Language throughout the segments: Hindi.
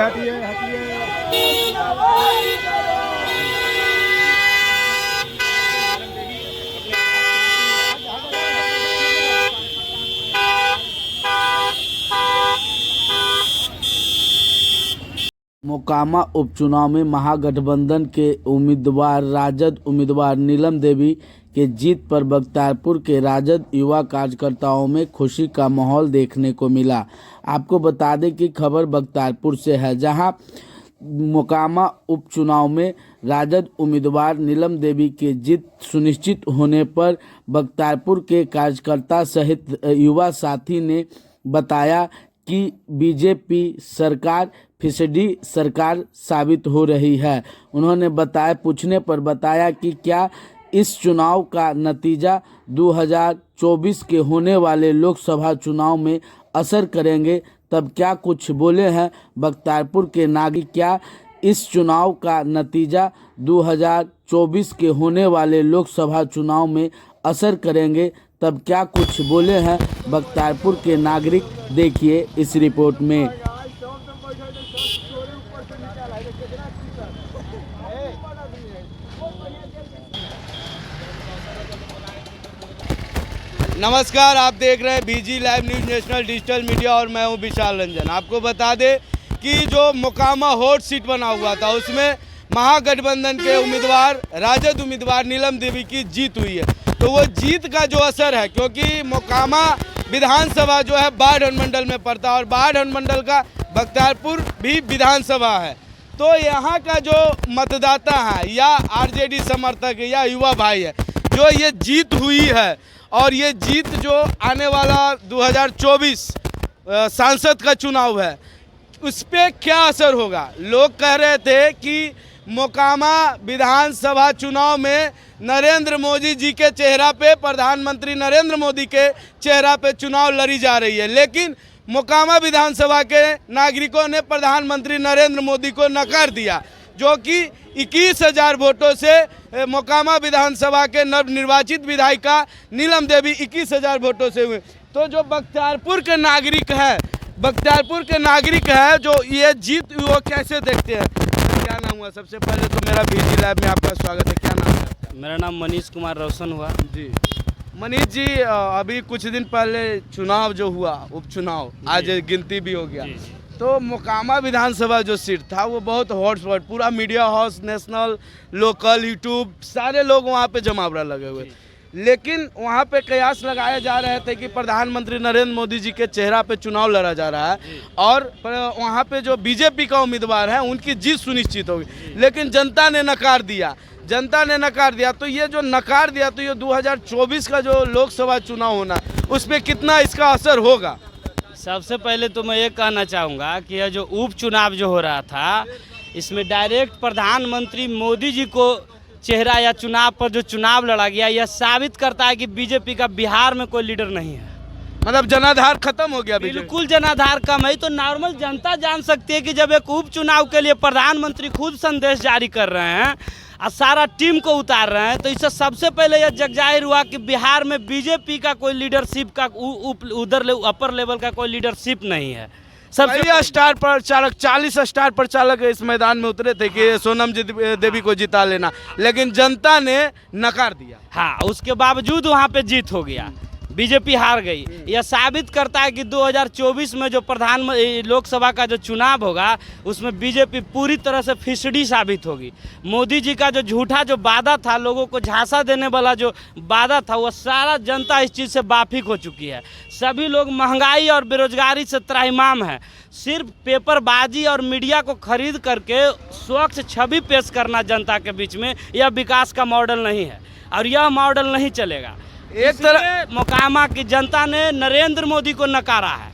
हटिए हटिए। मोकामा उपचुनाव में महागठबंधन के उम्मीदवार राजद उम्मीदवार नीलम देवी के जीत पर बख्तियारपुर के राजद युवा कार्यकर्ताओं में खुशी का माहौल देखने को मिला। आपको बता दें कि खबर बख्तियारपुर से है, जहां मोकामा उपचुनाव में राजद उम्मीदवार नीलम देवी की जीत सुनिश्चित होने पर बख्तियारपुर के कार्यकर्ता सहित युवा साथी ने बताया कि बीजेपी सरकार फिसडी सरकार साबित हो रही है। उन्होंने पूछने पर बताया कि क्या इस चुनाव का नतीजा 2024 के होने वाले लोकसभा चुनाव में असर करेंगे, तब क्या कुछ बोले हैं बख्तियारपुर के नागरिक। क्या इस चुनाव का नतीजा 2024 के होने वाले लोकसभा चुनाव में असर करेंगे, तब क्या कुछ बोले हैं बख्तियारपुर के नागरिक। देखिए इस रिपोर्ट में। नमस्कार, आप देख रहे हैं BG live news national digital media और मैं हूं विशाल रंजन। आपको बता दें कि जो मोकामा हॉट सीट बना हुआ था उसमें महागठबंधन के उम्मीदवार राजद उम्मीदवार नीलम देवी की जीत हुई है। तो वो जीत का जो असर है, क्योंकि मोकामा विधानसभा जो है बाढ़ अनुमंडल में पड़ता है और बाढ़ अनुमंडल का बख्तियारपुर भी विधानसभा है। तो यहाँ का जो मतदाता है या आरजेडी समर्थक है या युवा भाई है, जो ये जीत हुई है और ये जीत जो आने वाला 2024 सांसद का चुनाव है उस पर क्या असर होगा। लोग कह रहे थे कि मोकामा विधानसभा चुनाव में नरेंद्र मोदी जी के चेहरा पे, प्रधानमंत्री नरेंद्र मोदी के चेहरा पे चुनाव लड़ी जा रही है, लेकिन मोकामा विधानसभा के नागरिकों ने प्रधानमंत्री नरेंद्र मोदी को नकार दिया, जो कि 21,000 वोटों से मोकामा विधानसभा के नवनिर्वाचित विधायिका नीलम देवी 21,000 वोटों से हुए। तो जो बख्तियारपुर के नागरिक है जो ये जीत वो कैसे देखते हैं। क्या नाम हुआ? सबसे पहले तो मेरा बीजी लाइव में आपका स्वागत है। क्या नाम है? मेरा नाम मनीष कुमार रोशन हुआ जी। मनीष जी, अभी कुछ दिन पहले चुनाव जो हुआ उपचुनाव, आज गिनती भी हो गया, तो मोकामा विधानसभा जो सीट था वो बहुत हॉटस्पॉट, पूरा media house, national, local, YouTube, सारे लोग वहाँ पे जमावड़ा लगे हुए। लेकिन वहाँ पे कयास लगाए जा रहे थे कि प्रधानमंत्री नरेंद्र मोदी जी के चेहरा पे चुनाव लड़ा जा रहा है और वहाँ पे जो बीजेपी का उम्मीदवार है उनकी जीत सुनिश्चित होगी, लेकिन जनता ने नकार दिया। तो ये जो नकार दिया, तो ये 2024 का जो लोकसभा चुनाव होना उस पर कितना इसका असर होगा। सबसे पहले तो मैं ये कहना चाहूँगा कि यह जो उपचुनाव जो हो रहा था, इसमें डायरेक्ट प्रधानमंत्री मोदी जी को चेहरा या चुनाव पर जो चुनाव लड़ा गया, यह साबित करता है कि बीजेपी का बिहार में कोई लीडर नहीं है। मतलब जनाधार खत्म हो गया। बिल्कुल जनाधार कम है। तो नॉर्मल जनता जान सकती है कि जब एक उपचुनाव के लिए प्रधानमंत्री खुद संदेश जारी कर रहे हैं और सारा टीम को उतार रहे हैं, तो इससे सबसे पहले यह जग जाहिर हुआ कि बिहार में बीजेपी का कोई लीडरशिप का उधर अपर लेवल का कोई लीडरशिप नहीं है। सबसे स्टार प्रचारक 40 स्टार प्रचारक इस मैदान में उतरे थे कि सोनम देवी को जिता लेना, लेकिन जनता ने नकार दिया। हाँ, उसके बावजूद वहाँ पे जीत हो गया, बीजेपी हार गई। यह साबित करता है कि 2024 में जो लोकसभा का जो चुनाव होगा उसमें बीजेपी पूरी तरह से फिसडी साबित होगी। मोदी जी का जो झूठा जो वादा था, लोगों को झांसा देने वाला जो वादा था, वो सारा जनता इस चीज़ से वाकिफ हो चुकी है। सभी लोग महंगाई और बेरोजगारी से त्राहिमाम है। सिर्फ पेपरबाजी और मीडिया को खरीद करके स्वच्छ छवि पेश करना जनता के बीच में, यह विकास का मॉडल नहीं है और यह मॉडल नहीं चलेगा। एक तरह मोकामा की जनता ने नरेंद्र मोदी को नकारा है।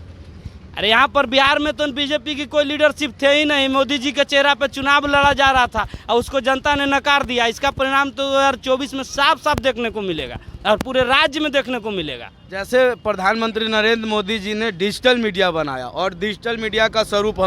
अरे यहाँ पर बिहार में तो बीजेपी की कोई लीडरशिप थे ही नहीं, मोदी जी के चेहरा पर चुनाव लड़ा जा रहा था और उसको जनता ने नकार दिया। इसका परिणाम तो 2024 में साफ साफ देखने को मिलेगा और पूरे राज्य में देखने को मिलेगा। जैसे प्रधानमंत्री नरेंद्र मोदी जी ने डिजिटल मीडिया बनाया और डिजिटल मीडिया का स्वरूप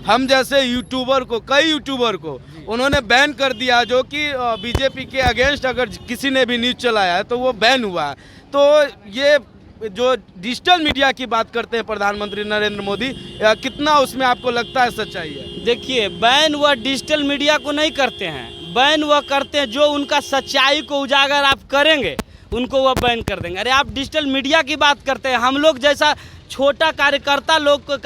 हम जैसे यूट्यूबर को, कई यूट्यूबर को उन्होंने बैन कर दिया, जो कि बीजेपी के अगेंस्ट अगर किसी ने भी न्यूज़ चलाया है तो वो बैन हुआ है। तो ये जो डिजिटल मीडिया की बात करते हैं प्रधानमंत्री नरेंद्र मोदी, कितना उसमें आपको लगता है सच्चाई है? देखिए, बैन वह डिजिटल मीडिया को नहीं करते हैं, बैन वह करते हैं जो उनका सच्चाई को उजागर आप करेंगे उनको वह बैन कर देंगे। अरे आप डिजिटल मीडिया की बात करते हैं, हम लोग जैसा छोटा कार्यकर्ता लोग को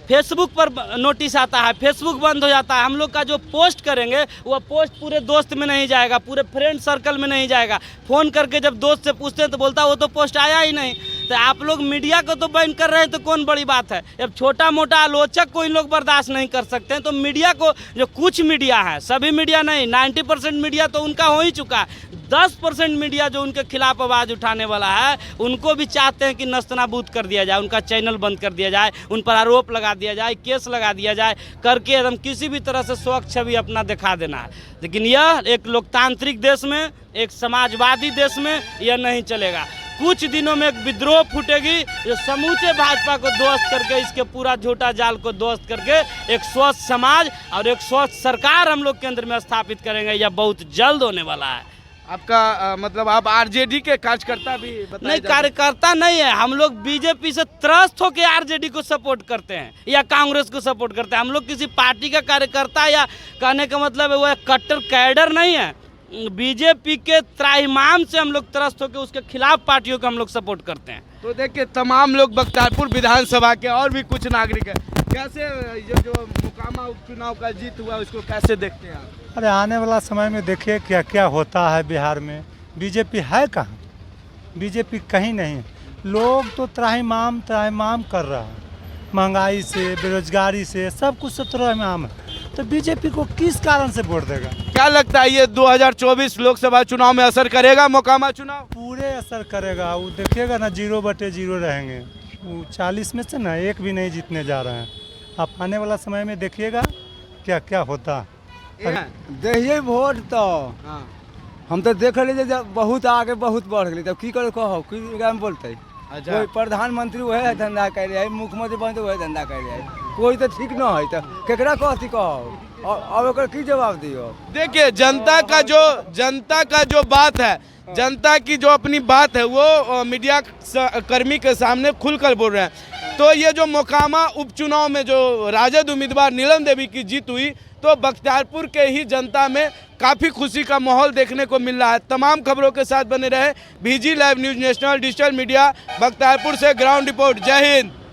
फेसबुक पर नोटिस आता है, फेसबुक बंद हो जाता है। हम लोग का जो पोस्ट करेंगे वह पोस्ट पूरे दोस्त में नहीं जाएगा, पूरे फ्रेंड सर्कल में नहीं जाएगा। फ़ोन करके जब दोस्त से पूछते हैं तो बोलता है वो तो पोस्ट आया ही नहीं। तो आप लोग मीडिया को तो बैन कर रहे हैं तो कौन बड़ी बात है। अब छोटा मोटा आलोचक को इन लोग बर्दाश्त नहीं कर सकते हैं तो मीडिया को, जो कुछ मीडिया है, सभी मीडिया नहीं, 90% मीडिया तो उनका हो ही चुका है। 10% मीडिया जो उनके खिलाफ आवाज़ उठाने वाला है उनको भी चाहते हैं कि नस्तनाबूद कर दिया जाए, उनका चैनल बंद कर दिया जाए, उन पर आरोप लगा दिया जाए, केस लगा दिया जाए, करके एकदम किसी भी तरह से स्वच्छ छवि अपना दिखा देना है। लेकिन यह एक लोकतांत्रिक देश में, एक समाजवादी देश में यह नहीं चलेगा। कुछ दिनों में एक विद्रोह फूटेगी जो समूचे भाजपा को ध्वस्त करके, इसके पूरा झूठा जाल को ध्वस्त करके एक स्वच्छ समाज और एक स्वच्छ सरकार हम लोग केंद्र में स्थापित करेंगे। यह बहुत जल्द होने वाला है। आपका मतलब आप आरजेडी के कार्यकर्ता भी नहीं, कार्यकर्ता नहीं है, हम लोग बीजेपी से त्रस्त होकर आरजेडी को सपोर्ट करते हैं या कांग्रेस को सपोर्ट करते हैं। हम लोग किसी पार्टी का कार्यकर्ता या कहने का मतलब है वो कट्टर कैडर नहीं है। बीजेपी के त्राहिमाम से हम लोग त्रस्त होकर उसके खिलाफ पार्टियों को हम लोग सपोर्ट करते हैं। तो देखिए, तमाम लोग बख्तियारपुर विधानसभा के और भी कुछ नागरिक हैं, कैसे ये जो मोकामा उपचुनाव का जीत हुआ उसको कैसे देखते हैं आप? अरे आने वाला समय में देखिए क्या क्या होता है बिहार में। बीजेपी है कहाँ? बीजेपी कहीं नहीं। लोग तो त्राहिमाम कर रहा है, महंगाई से, बेरोजगारी से, सब कुछ से त्राहिमाम है। तो बीजेपी को किस कारण से वोट देगा? क्या लगता है ये 2024 लोकसभा चुनाव में असर करेगा मोकामा चुनाव? पूरे असर करेगा। वो देखिएगा ना, 0/0 रहेंगे। वो 40 में से ना एक भी नहीं जीतने जा रहे हैं। आप आने वाला समय में देखिएगा क्या क्या होता है। देखिए वोट तो हम तो देख रहे जब बहुत आगे बहुत बढ़ गए, तब की करे कहो की बोलते। अच्छा, कोई प्रधानमंत्री वह धंधा कर रहे है, मुख्यमंत्री बनते वह धंधा कर रहे है, कोई तो ठीक न है। तो केकरा कहती कहो अब ओकर की जवाब दियो? देखिए, जनता का जो बात है, जनता की जो अपनी बात है वो मीडिया कर्मी के सामने खुलकर बोल रहे हैं। तो ये जो मोकामा उपचुनाव में जो राजद उम्मीदवार नीलम देवी की जीत हुई तो बख्तियारपुर के ही जनता में काफ़ी खुशी का माहौल देखने को मिल रहा है। तमाम खबरों के साथ बने रहे VG live news national digital media, Bakhtiyarpur से ग्राउंड रिपोर्ट। जय हिंद।